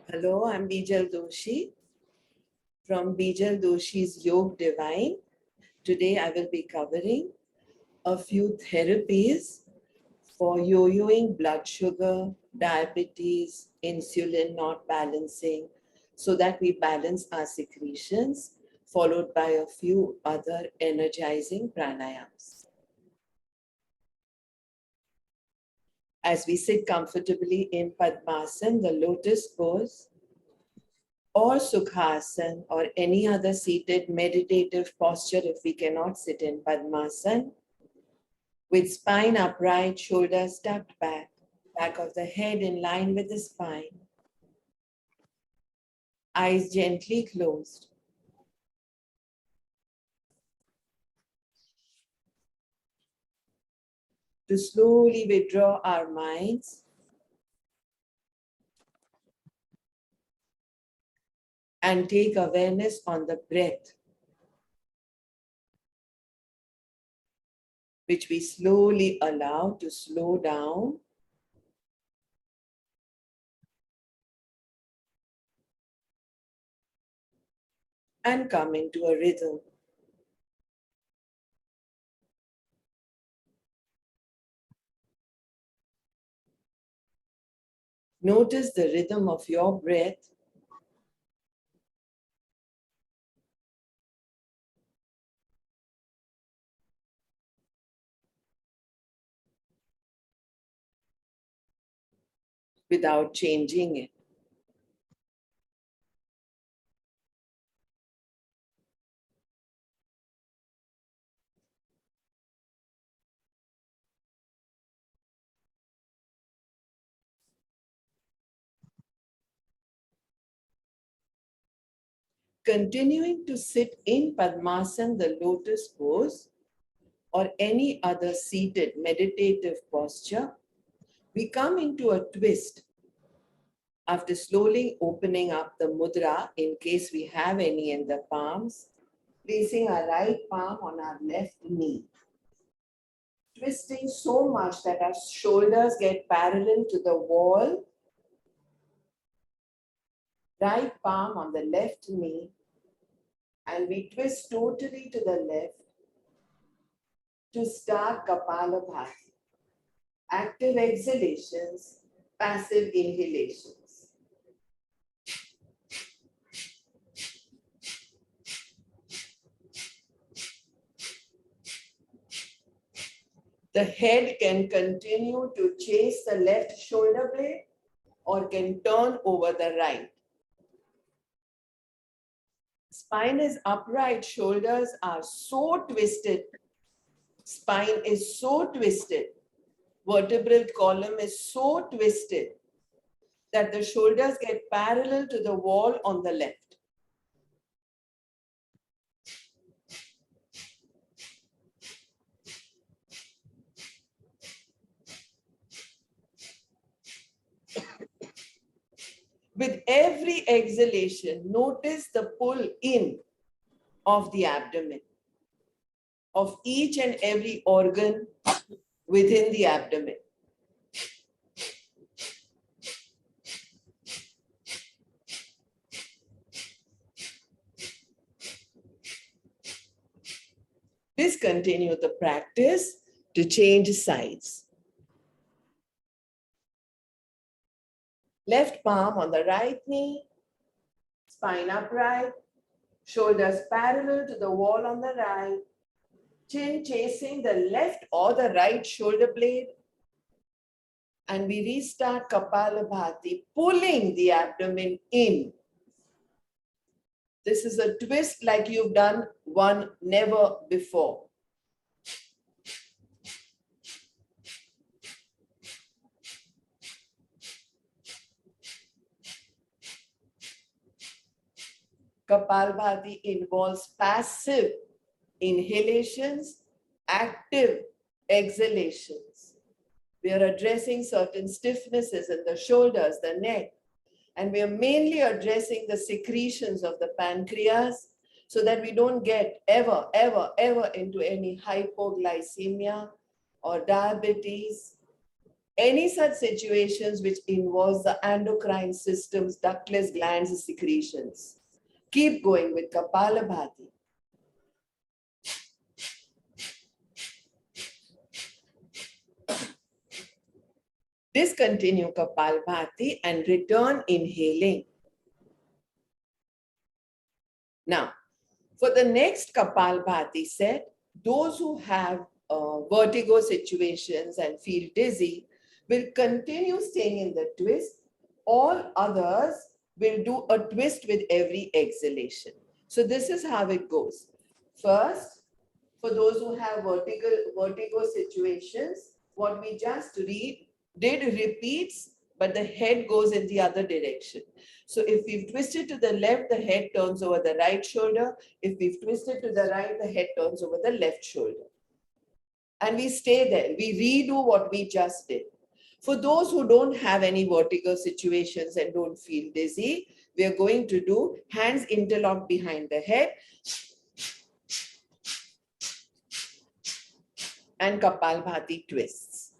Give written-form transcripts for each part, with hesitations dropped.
Hello, I'm Bijal Doshi from Bijal Doshi's YogDivine. Today I will be covering a few therapies for yo-yoing blood sugar, diabetes, insulin not balancing, so that we balance our secretions, followed by a few other energizing pranayams. As we sit comfortably in Padmasana, the lotus pose, or Sukhasana or any other seated meditative posture if we cannot sit in Padmasana, with spine upright, shoulders tucked back, back of the head in line with the spine, eyes gently closed. To slowly withdraw our minds and take awareness on the breath, which we slowly allow to slow down and come into a rhythm. Notice the rhythm of your breath without changing it. Continuing to sit in Padmasana, the lotus pose, or any other seated meditative posture, we come into a twist after slowly opening up the mudra in case we have any in the palms, placing our right palm on our left knee, twisting so much that our shoulders get parallel to the wall, right palm on the left knee, and we twist totally to the left to start Kapalabhati. Active exhalations, passive inhalations. The head can continue to chase the left shoulder blade or can turn over the right. Spine is upright, shoulders are so twisted. Spine is so twisted. Vertebral column is so twisted that the shoulders get parallel to the wall on the left. With every exhalation, notice the pull in of the abdomen, of each and every organ within the abdomen. Discontinue the practice to change sides. Left palm on the right knee, spine upright, shoulders parallel to the wall on the right, chin chasing the left or the right shoulder blade. And we restart Kapalabhati, pulling the abdomen in. This is a twist like you've done one never before. Kapalbhati involves passive inhalations, active exhalations. We are addressing certain stiffnesses in the shoulders, the neck, and we are mainly addressing the secretions of the pancreas so that we don't get ever into any hypoglycemia or diabetes Any such situations which involves the endocrine system's ductless glands secretions. Keep going with Kapalabhati. Discontinue Kapalabhati and return inhaling. Now, for the next Kapalabhati set, those who have vertigo situations and feel dizzy will continue staying in the twist. All others will do a twist with every exhalation. So this is how it goes. First, for those who have vertigo situations, what we just did repeats, but the head goes in the other direction. So if we've twisted to the left, the head turns over the right shoulder. If we've twisted to the right, the head turns over the left shoulder. And we stay there. We redo what we just did. For those who don't have any vertigo situations and don't feel dizzy, we are going to do hands interlocked behind the head and Kapalbhati twists.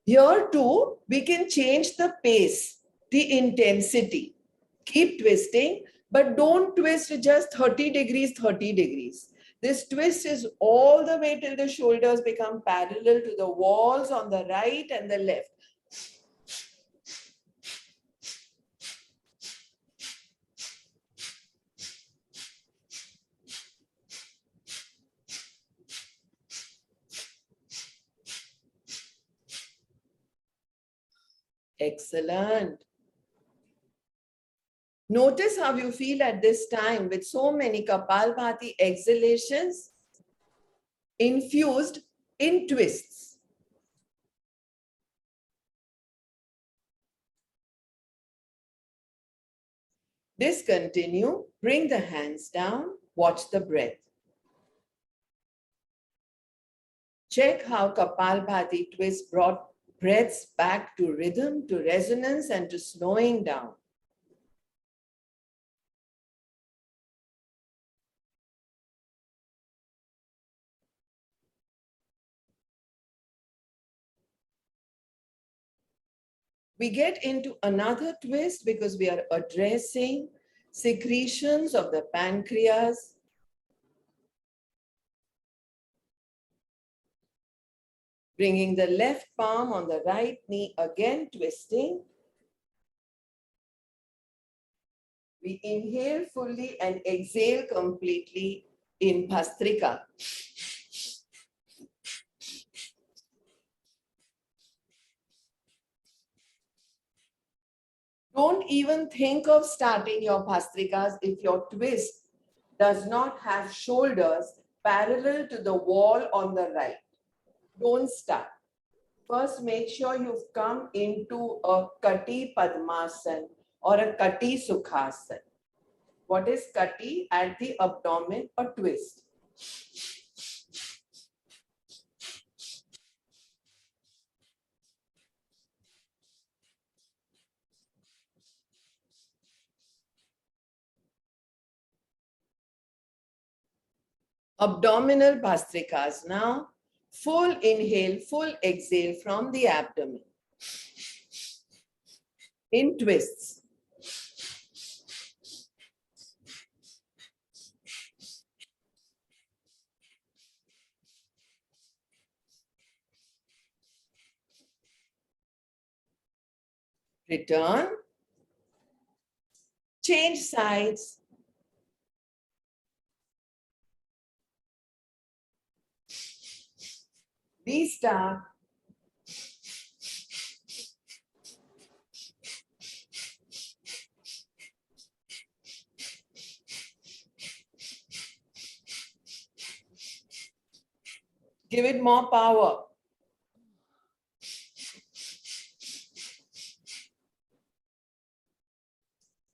Here too, we can change the pace, the intensity. Keep twisting, but don't twist just 30 degrees, 30 degrees. This twist is all the way till the shoulders become parallel to the walls on the right and the left. Excellent. Notice how you feel at this time with so many Kapalbhati exhalations infused in twists. Discontinue, bring the hands down, watch the breath. Check how Kapalbhati twist brought breaths back to rhythm, to resonance, and to slowing down. We get into another twist because we are addressing secretions of the pancreas. Bringing the left palm on the right knee, again twisting. We inhale fully and exhale completely in Bhastrika. Don't even think of starting your Bhastrikas if your twist does not have shoulders parallel to the wall on the right. Don't start. First, make sure you've come into a Kati Padmasana or a Kati Sukhasana. What is Kati? At the abdomen, a twist. Abdominal Bhastrikas now. Full inhale, full exhale from the abdomen. In twists. Return. Change sides. Restart. Give it more power.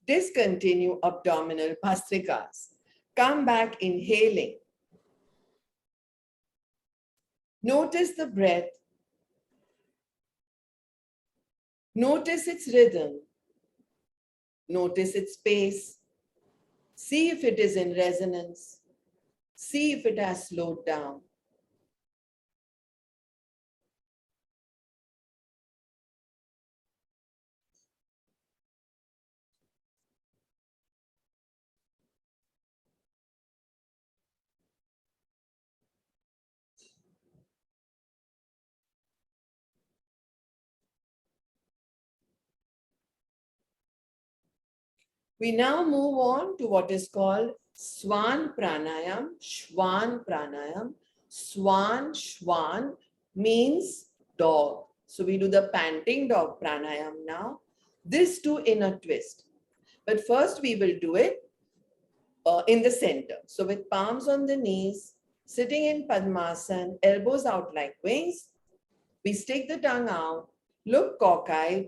Discontinue abdominal Bhastrikas. Come back inhaling. Notice the breath. Notice its rhythm. Notice its pace. See if it is in resonance. See if it has slowed down. We now move on to what is called Sawan Pranayam, Shwan Pranayam. Swan, Shwan means dog. So we do the panting dog pranayam now. This too in a twist. But first we will do it in the center. So with palms on the knees, sitting in Padmasana, elbows out like wings, we stick the tongue out, look cockeyed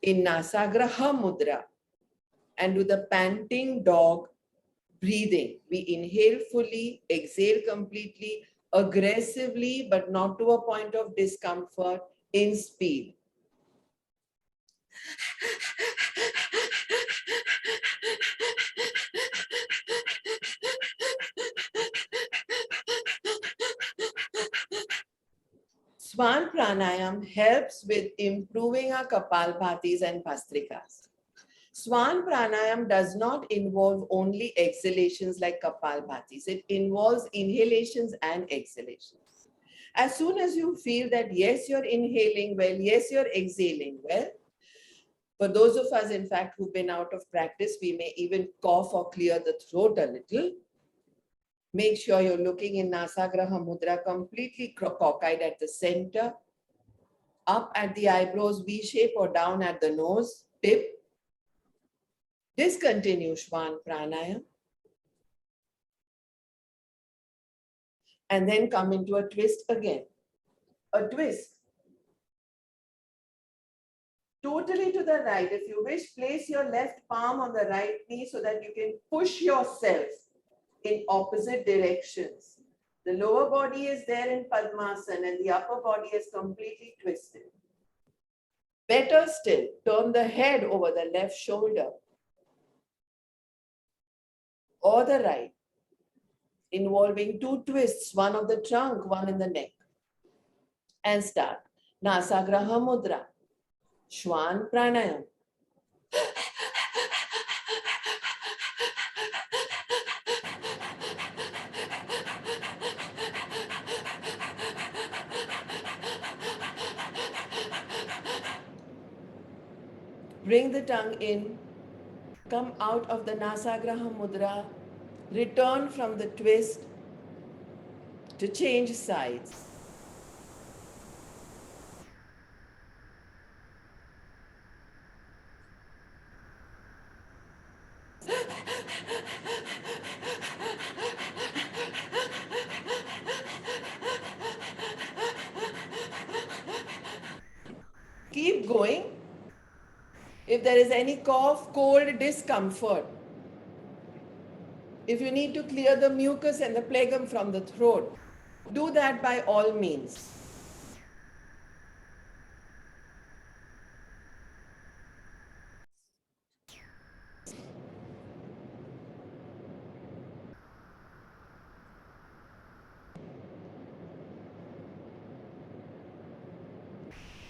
in Nasagraha Mudra and do the panting dog breathing. We inhale fully, exhale completely, aggressively, but not to a point of discomfort in speed. Sawan Pranayam helps with improving our Kapalbhatis and Bhastrikas. Sawan Pranayam does not involve only exhalations like Kapalbhatis. It involves inhalations and exhalations. As soon as you feel that yes, you're inhaling well, yes, you're exhaling well, for those of us, in fact, who've been out of practice, we may even cough or clear the throat a little. Make sure you're looking in Nasagraha Mudra, completely cockeyed at the center, up at the eyebrows, V shape, or down at the nose, tip. Discontinue Shwan Pranayam. And then come into a twist again. A twist. Totally to the right. If you wish, place your left palm on the right knee so that you can push yourself in opposite directions. The lower body is there in Padmasana and the upper body is completely twisted. Better still, turn the head over the left shoulder or the right, involving two twists, one of the trunk, one in the neck. And start. Nasagraha Mudra, Shwan Pranayam. Bring the tongue in, come out of the Nasagraha Mudra, return from the twist to change sides. Keep going. If there is any cough, cold, discomfort, if you need to clear the mucus and the phlegm from the throat, do that by all means.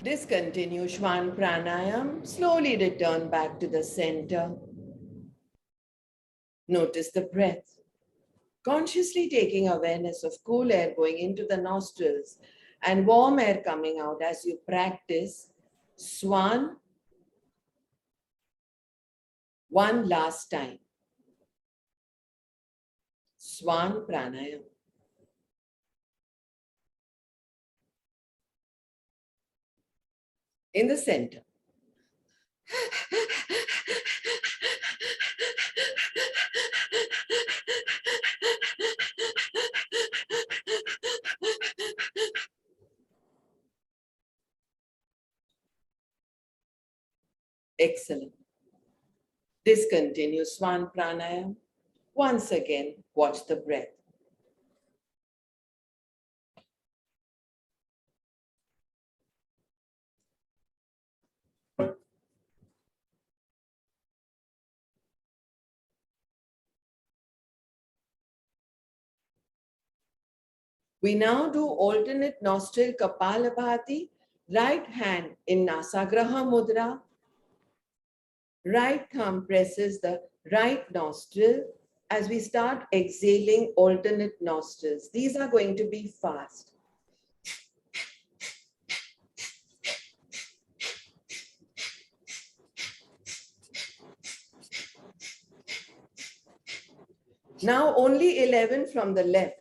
Discontinue Shwan Pranayam. Slowly return back to the center. Notice the breath. Consciously taking awareness of cool air going into the nostrils and warm air coming out as you practice Swan one last time. Swan Pranayam. In the center. Excellent. Discontinue Swan Pranayam. Once again, watch the breath. We now do alternate nostril Kapalabhati, right hand in Nasagraha Mudra. Right thumb presses the right nostril as we start exhaling alternate nostrils. These are going to be fast. Now only 11 from the left.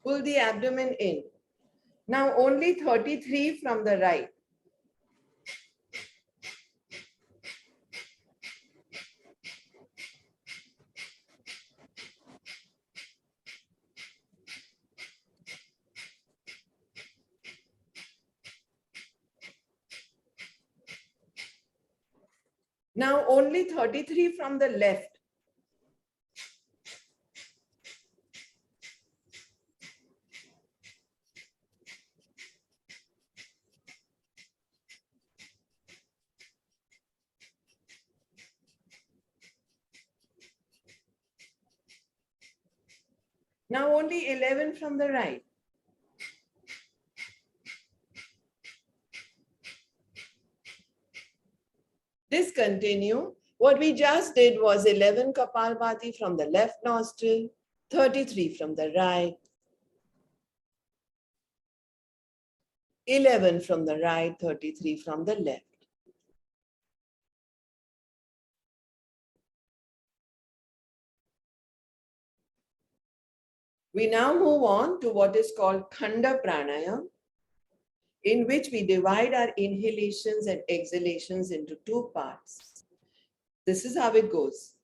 Pull the abdomen in. Now only 33 from the right. Now only 33 from the left. Now only 11 from the right. Discontinue. What we just did was 11 Kapalbhati from the left nostril, 33 from the right, 11 from the right, 33 from the left. We now move on to what is called Khandan Pranayam, in which we divide our inhalations and exhalations into two parts. This is how it goes.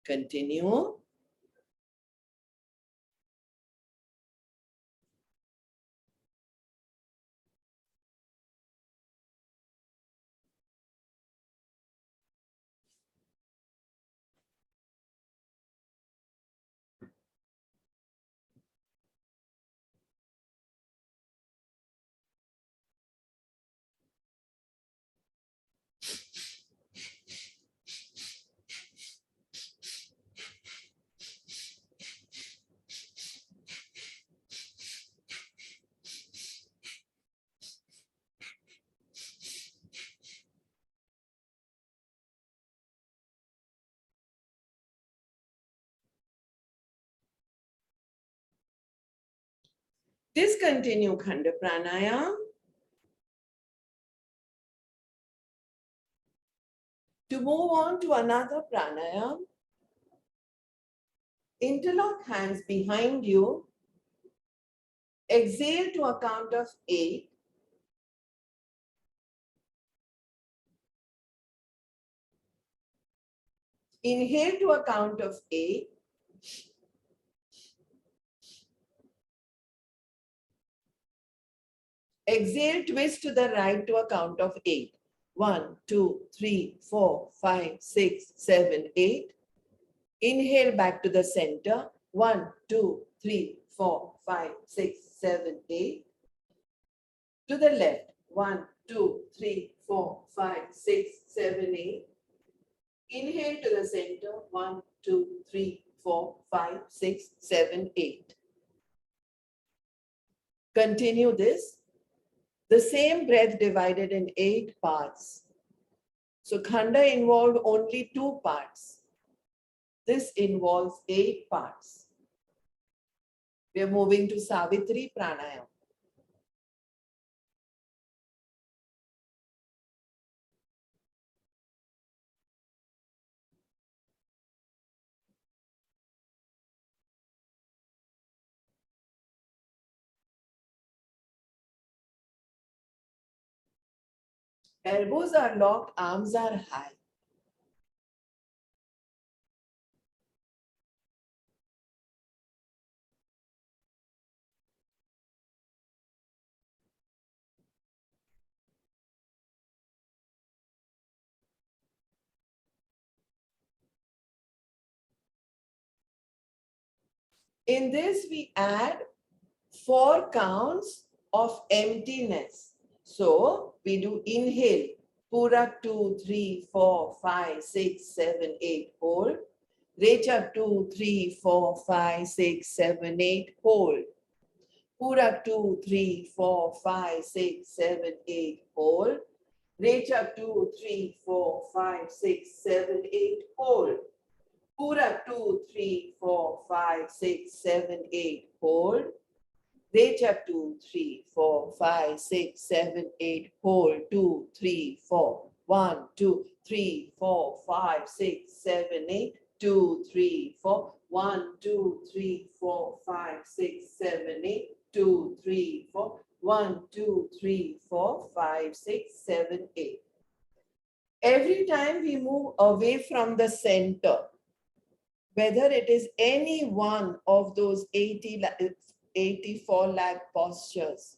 Continue. Discontinue Khandan Pranayam. To move on to another pranayam, interlock hands behind you. Exhale to a count of 8. Inhale to a count of 8. Exhale, twist to the right to a count of 8. 1, 2, 3, 4, 5, 6, 7, 8. Inhale back to the center. 1, 2, 3, 4, 5, 6, 7, 8. To the left. 1, 2, 3, 4, 5, 6, 7, 8. Inhale to the center. 1, 2, 3, 4, 5, 6, 7, 8. Continue this. The same breath divided in 8 parts. So Khanda involved only 2 parts. This involves 8 parts. We are moving to Savitri Pranayam. Elbows are locked, arms are high. In this, we add 4 counts of emptiness. So we do inhale, Purak 2, 3, 4, 5, 6, 7, 8, hold. Recha 2, 3, 4, 5, 6, 7, 8, hold. Purak 2, 3, 4, 5, 6, 7, 8, hold. Recha 2, 3, 4, 5, 6, 7, 8, hold. Pura 2, 3, 4, 5, 6, 7, 8. Hold. Decha 2, 3, 4, 5, 6, 7, 8. Hold. 2, 3, 4. 1, 2, 3, 4, 5, 6, 7, 8. 2, 3, 4. 1, 2, 3, 4, 5, 6, 7, 8. 2, 3, 4. 1, 2, 3, 4, 5, 6, 7, 8. Every time we move away from the center, whether it is any one of those 84 lakh postures,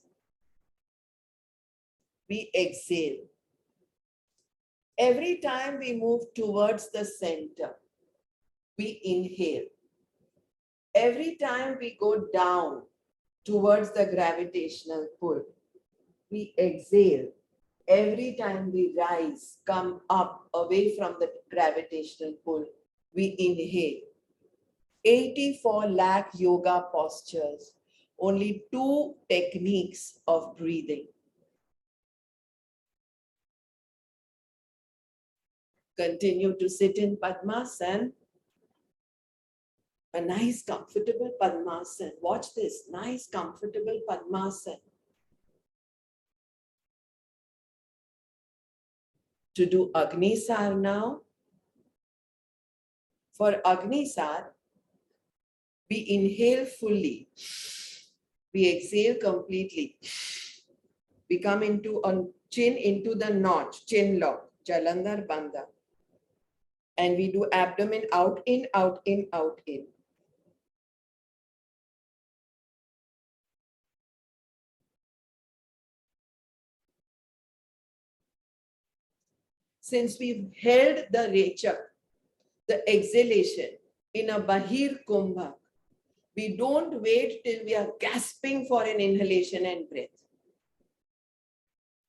we exhale. Every time we move towards the center, we inhale. Every time we go down towards the gravitational pull, we exhale. Every time we rise, come up away from the gravitational pull, we inhale. 84 lakh yoga postures, only 2 techniques of breathing. Continue to sit in Padmasana. A nice, comfortable Padmasana. Watch this, nice, comfortable Padmasana. To do Agnisar now. For Agnisar, we inhale fully. We exhale completely. We come into a chin into the notch, chin lock, Jalandhar Bandha. And we do abdomen out, in, out, in, out, in. Since we've held the rechak, the exhalation, in a Bahir Kumbha, we don't wait till we are gasping for an inhalation and breath.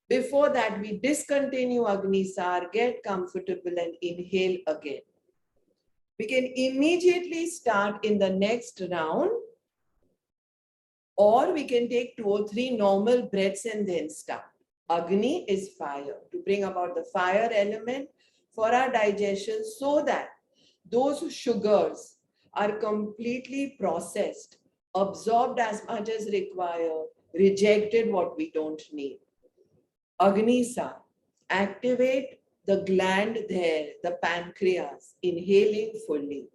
Before that, we discontinue Agnisar, get comfortable and inhale again. We can immediately start in the next round, or we can take 2 or 3 normal breaths and then start. Agni is fire, to bring about the fire element for our digestion so that those sugars are completely processed, absorbed as much as required, rejected what we don't need. Agnisar, activate the gland there, the pancreas, inhaling fully,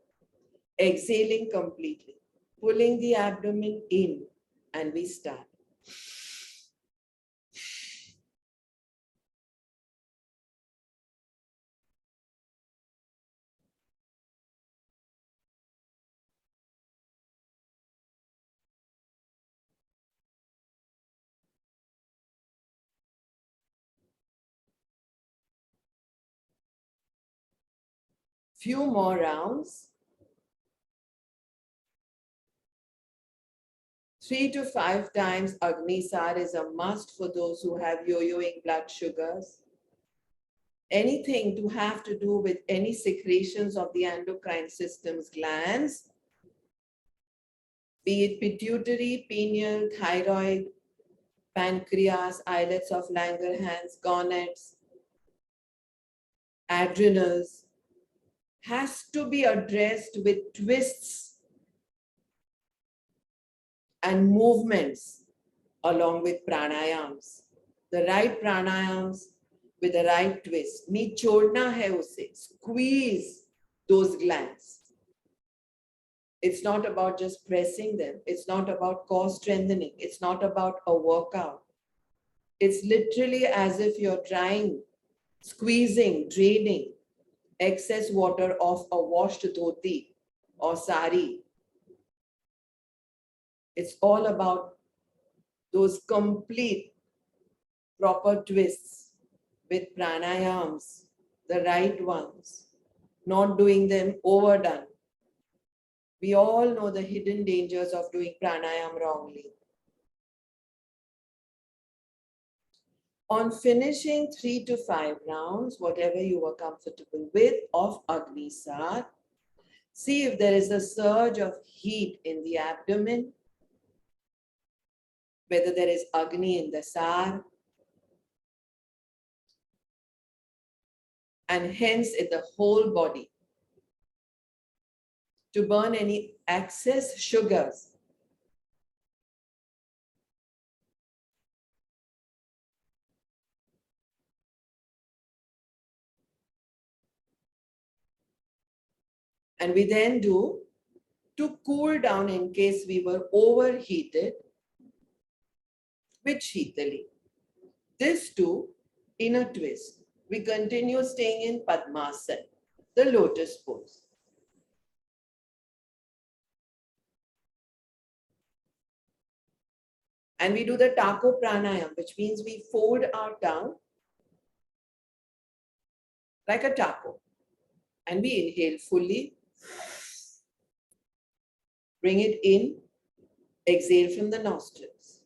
exhaling completely, pulling the abdomen in, and we start. Few more rounds. 3 to 5 times Agnisar is a must for those who have yo-yoing blood sugars. Anything to have to do with any secretions of the endocrine system's glands, be it pituitary, pineal, thyroid, pancreas, islets of Langerhans, gonads, adrenals, has to be addressed with twists and movements along with pranayams. The right pranayams with the right twist. Ni chodna hai usse. Squeeze those glands. It's not about just pressing them. It's not about core strengthening. It's not about a workout. It's literally as if you're trying, squeezing, draining excess water off a washed dhoti or sari. It's all about those complete proper twists with pranayams, the right ones, not doing them overdone. We all know the hidden dangers of doing pranayam wrongly. On finishing 3 to 5 rounds, whatever you were comfortable with of Agnisar, see if there is a surge of heat in the abdomen, whether there is Agni in the Sar, and hence in the whole body. to burn any excess sugars. And we then do to cool down in case we were overheated with Shitali. This too in a twist. We continue staying in Padmasana, the lotus pose. And we do the Taco Pranayam, which means we fold our tongue like a taco. And we inhale fully, bring it in, exhale from the nostrils.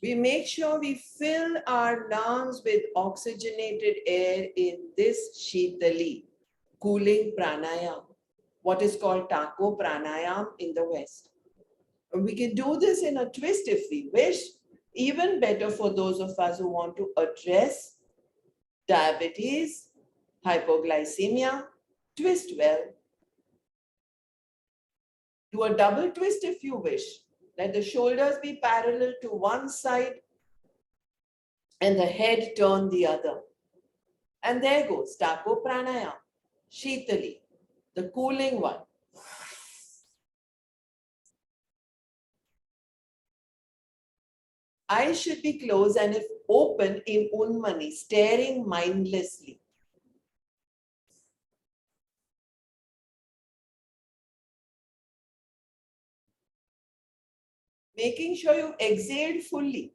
We make sure we fill our lungs with oxygenated air in this Shitali, cooling pranayam, what is called Taco Pranayam in the West. And we can do this in a twist if we wish, even better for those of us who want to address diabetes, hypoglycemia, twist well. Do a double twist if you wish. Let the shoulders be parallel to one side and the head turn the other. And there goes Taco Pranayam, Shitali, the cooling one. Eyes should be closed and if open in Unmani, staring mindlessly. Making sure you exhaled fully.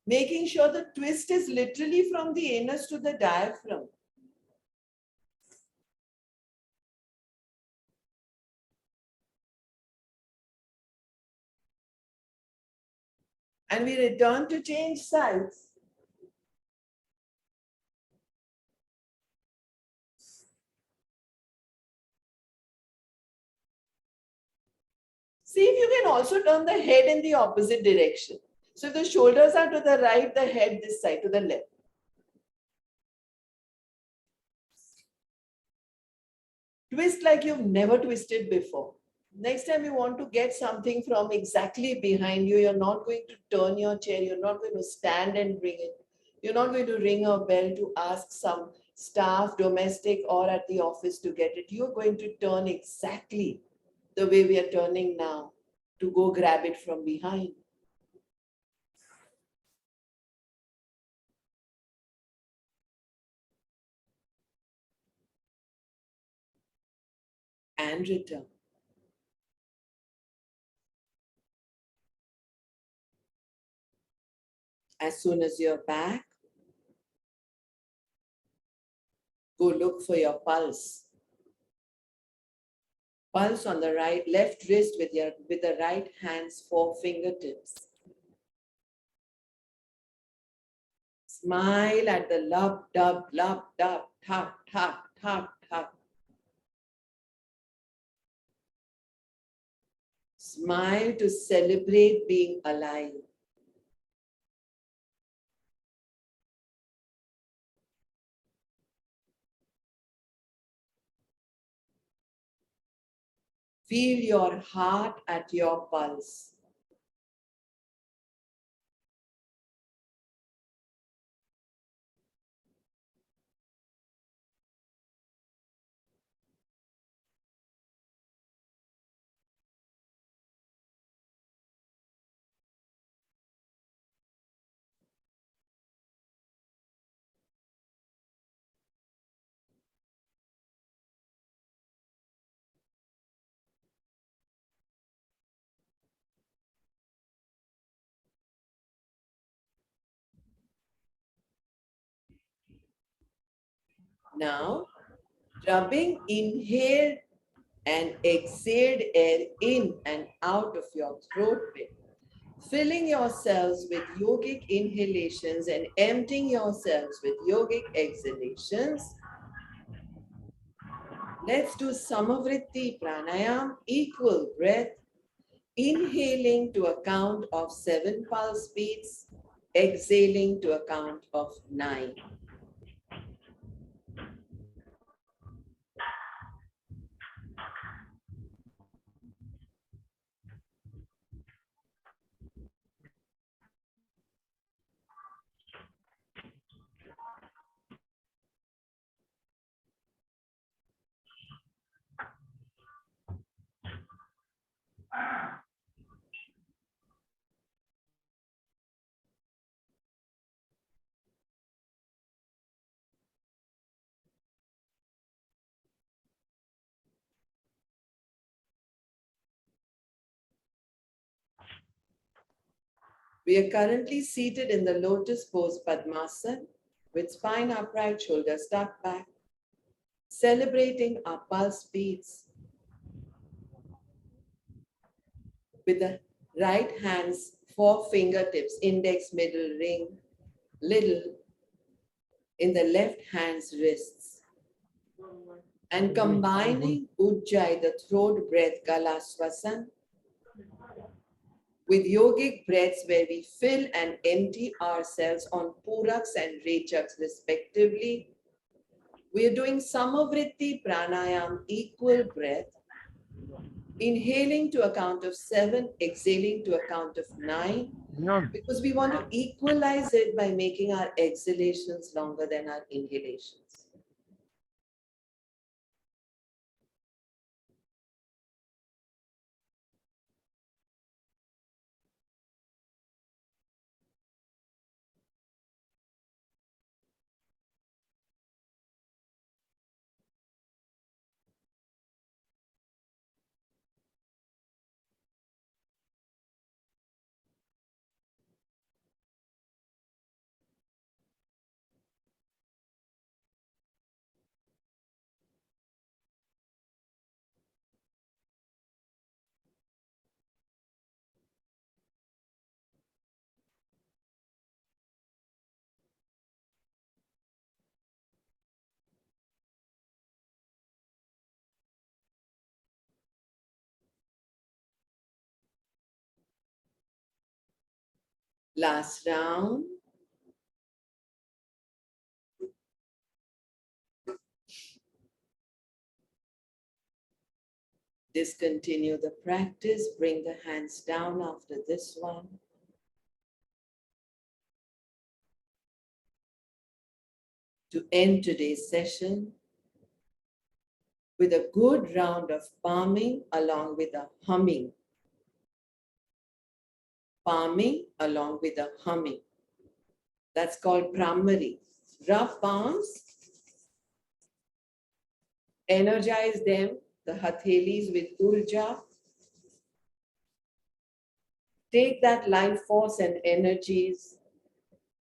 Making sure the twist is literally from the anus to the diaphragm. And we return to change sides. See if you can also turn the head in the opposite direction. So if the shoulders are to the right, the head this side to the left. Twist like you've never twisted before. Next time you want to get something from exactly behind you, you're not going to turn your chair, you're not going to stand and bring it. You're not going to ring a bell to ask some staff, domestic, or at the office to get it. You're going to turn exactly the way we are turning now to go grab it from behind. And return. As soon as you're back, go look for your pulse. Pulse on the right, left wrist with the right hand's 4 fingertips. Smile at the lub, dub, tap, tap, tap, tap. Smile to celebrate being alive. Feel your heart at your pulse. Now, rubbing inhaled and exhaled air in and out of your throat pit, filling yourselves with yogic inhalations and emptying yourselves with yogic exhalations. Let's do Samavritti Pranayam, equal breath, Inhaling to a count of 7 pulse beats, exhaling to a count of 9. We are currently seated in the lotus pose Padmasana with spine upright, shoulders tucked back, celebrating our pulse beats with the right hand's 4 fingertips, index, middle, ring, little, in the left hand's wrists. And combining Ujjayi, the throat breath, Gala Swasan, with yogic breaths where we fill and empty ourselves on Puraks and Rechaks respectively. We are doing Samavritti Pranayam, equal breath, inhaling to a count of 7, exhaling to a count of 9, because we want to equalize it by making our exhalations longer than our inhalations. Last round. Discontinue the practice. Bring the hands down after this one. To end today's session with a good round of palming along with a humming. Palming along with a humming. That's called Brahmari. Rub palms. Energize them, the hathelis, with urja. Take that life force and energies,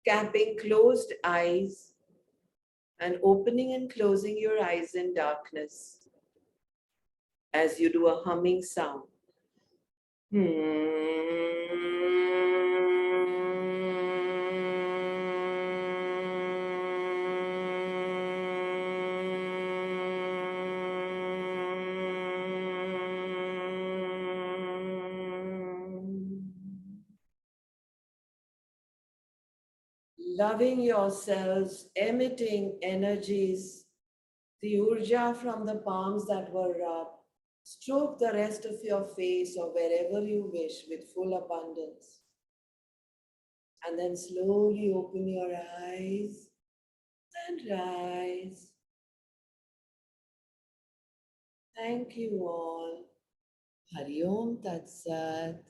capping closed eyes and opening and closing your eyes in darkness as you do a humming sound. Loving yourselves, emitting energies, the urja from the palms that were rubbed. Stroke the rest of your face or wherever you wish with full abundance. And then slowly open your eyes and rise. Thank you all. Hari Om Tat Sat.